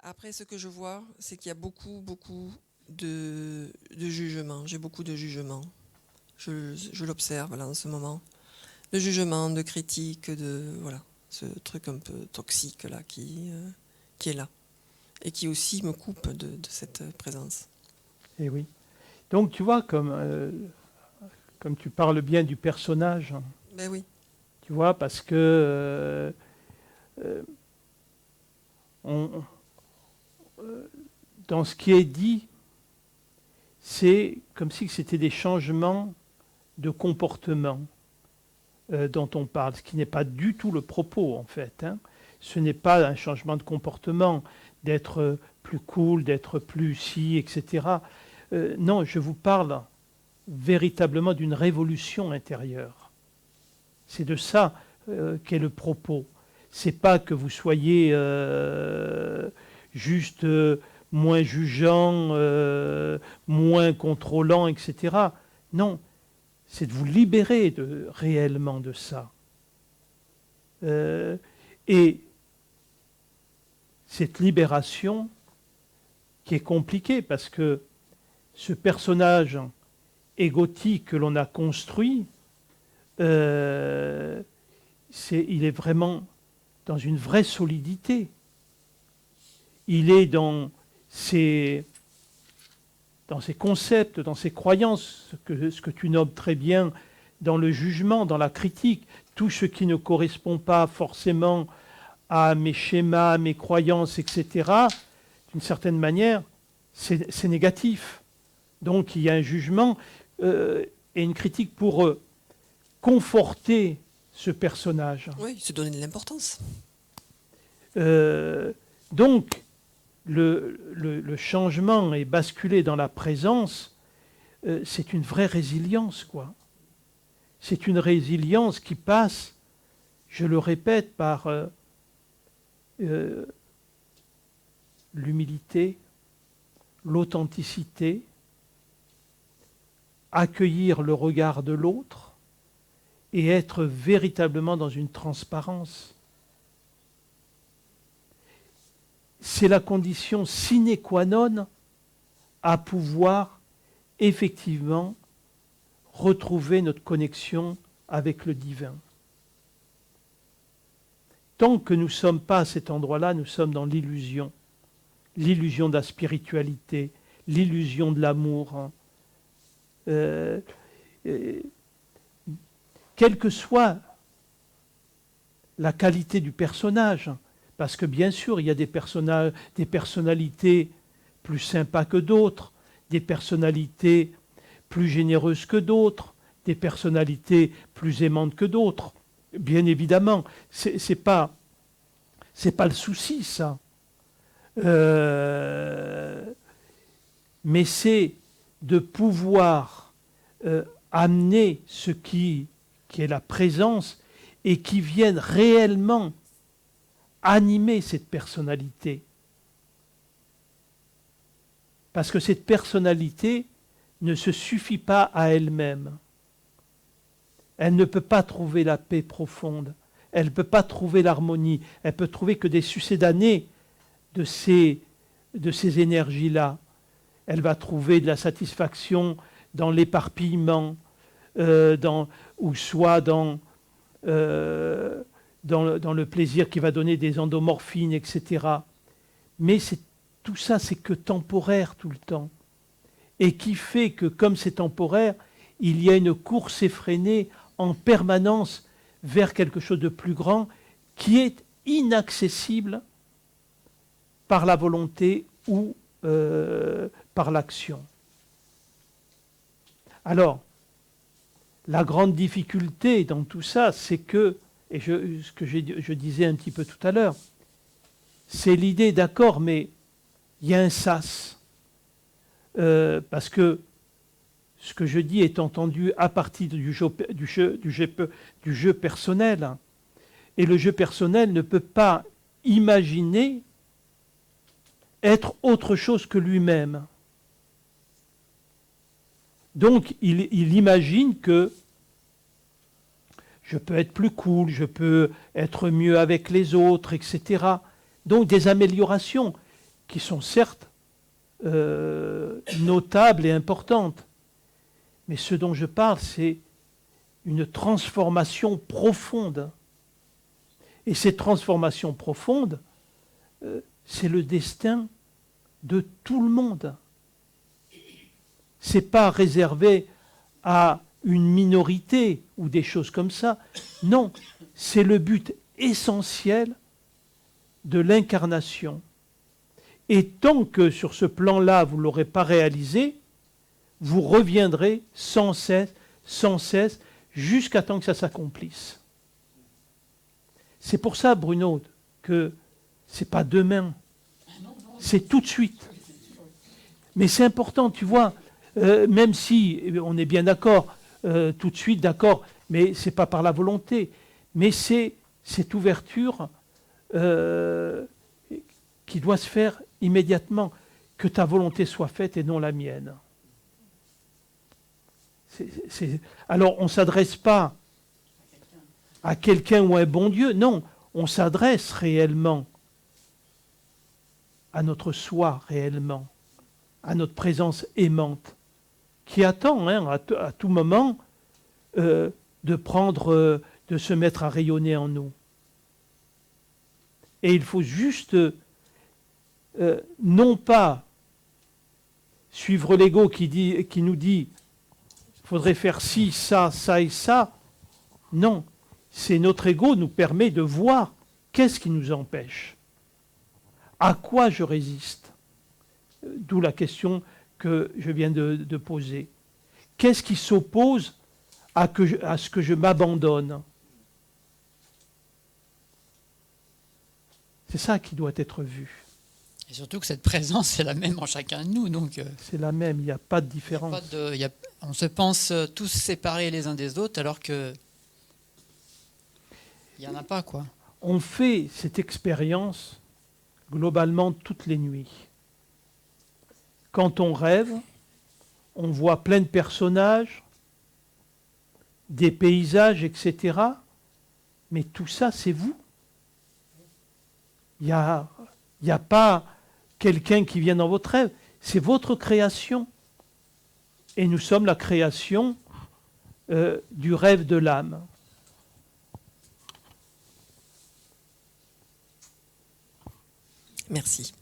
Après, ce que je vois, c'est qu'il y a beaucoup de jugements. J'ai beaucoup de jugements. Je l'observe là en ce moment. De jugements, de critiques, de voilà, ce truc un peu toxique là qui est là et qui aussi me coupe de cette présence. Et oui. Donc tu vois, comme tu parles bien du personnage, hein, Ben oui, tu vois, parce que euh, on- dans ce qui est dit, c'est comme si c'était des changements de comportement dont on parle, ce qui n'est pas du tout le propos en fait, hein. Ce n'est pas un changement de comportement, d'être plus cool, d'être plus ci, etc. Non, je vous parle véritablement d'une révolution intérieure. C'est de ça qu'est le propos. C'est pas que vous soyez juste moins jugeant, moins contrôlant, etc. Non, c'est de vous libérer réellement de ça. Euh, et cette libération qui est compliquée parce que ce personnage égotique que l'on a construit, euh, il est vraiment dans une vraie solidité. Il est dans ses concepts, dans ses croyances, ce que tu nommes très bien, dans le jugement, dans la critique, tout ce qui ne correspond pas forcément à mes schémas, à mes croyances, etc., d'une certaine manière, c'est négatif. Donc il y a un jugement et une critique pour conforter ce personnage. oui, se donner de l'importance. Euh, donc le changement et basculer dans la présence, c'est une vraie résilience, quoi. C'est une résilience qui passe, je le répète, par euh, l'humilité, l'authenticité, accueillir le regard de l'autre et être véritablement dans une transparence. C'est la condition sine qua non à pouvoir effectivement retrouver notre connexion avec le divin. Tant que nous ne sommes pas à cet endroit-là, nous sommes dans l'illusion. L'illusion de la spiritualité, l'illusion de l'amour. Hein. Euh, euh, quelle que soit la qualité du personnage, parce que bien sûr, il y a des personnalités plus sympas que d'autres, des personnalités plus généreuses que d'autres, des personnalités plus aimantes que d'autres. Bien évidemment, c'est pas le souci, ça. Euh, mais c'est de pouvoir amener ce qui est la présence et qui vienne réellement animer cette personnalité. Parce que cette personnalité ne se suffit pas à elle-même. Elle ne peut pas trouver la paix profonde. Elle ne peut pas trouver l'harmonie. Elle peut trouver que des succédanés de ces énergies-là. Elle va trouver de la satisfaction dans l'éparpillement, ou soit dans le plaisir qui va donner des endomorphines, etc. Mais tout ça, c'est que temporaire tout le temps. Et qui fait que, comme c'est temporaire, il y a une course effrénée en permanence vers quelque chose de plus grand qui est inaccessible par la volonté ou par l'action. Alors, la grande difficulté dans tout ça, c'est que, et ce que je disais un petit peu tout à l'heure, c'est l'idée, d'accord, mais il y a un sas. Parce que ce que je dis est entendu à partir du jeu personnel. Et le jeu personnel ne peut pas imaginer être autre chose que lui-même. Donc il imagine que je peux être plus cool, je peux être mieux avec les autres, etc. Donc des améliorations. qui sont certes notables et importantes. Mais ce dont je parle, c'est une transformation profonde. Et cette transformation profonde, c'est le destin de tout le monde. Ce n'est pas réservé à une minorité ou des choses comme ça. Non, c'est le but essentiel de l'incarnation. Et tant que sur ce plan-là, vous ne l'aurez pas réalisé, vous reviendrez sans cesse, jusqu'à temps que ça s'accomplisse. C'est pour ça, Bruno, que ce n'est pas demain, c'est tout de suite. Mais c'est important, tu vois, même si on est bien d'accord, tout de suite d'accord, mais ce n'est pas par la volonté, mais c'est cette ouverture qui doit se faire immédiatement, que ta volonté soit faite et non la mienne. Alors, on ne s'adresse pas à quelqu'un ou à un bon Dieu, non, on s'adresse réellement à notre soi réellement, à notre présence aimante, qui attend à tout moment de se mettre à rayonner en nous. Et il faut juste non pas suivre l'ego qui nous dit faudrait faire ci, ça, ça et ça. Non, c'est notre ego nous permet de voir qu'est-ce qui nous empêche. À quoi je résiste? D'où la question que je viens de poser. Qu'est-ce qui s'oppose à ce que je m'abandonne? C'est ça qui doit être vu. Et surtout que cette présence est la même en chacun de nous. Donc, c'est la même, il n'y a pas de différence. On se pense tous séparés les uns des autres alors que il n'y en a pas, quoi. On fait cette expérience globalement toutes les nuits. Quand on rêve, on voit plein de personnages, des paysages, etc. Mais tout ça, c'est vous. Il n'y a pas quelqu'un qui vient dans votre rêve. C'est votre création. Et nous sommes la création du rêve de l'âme. Merci.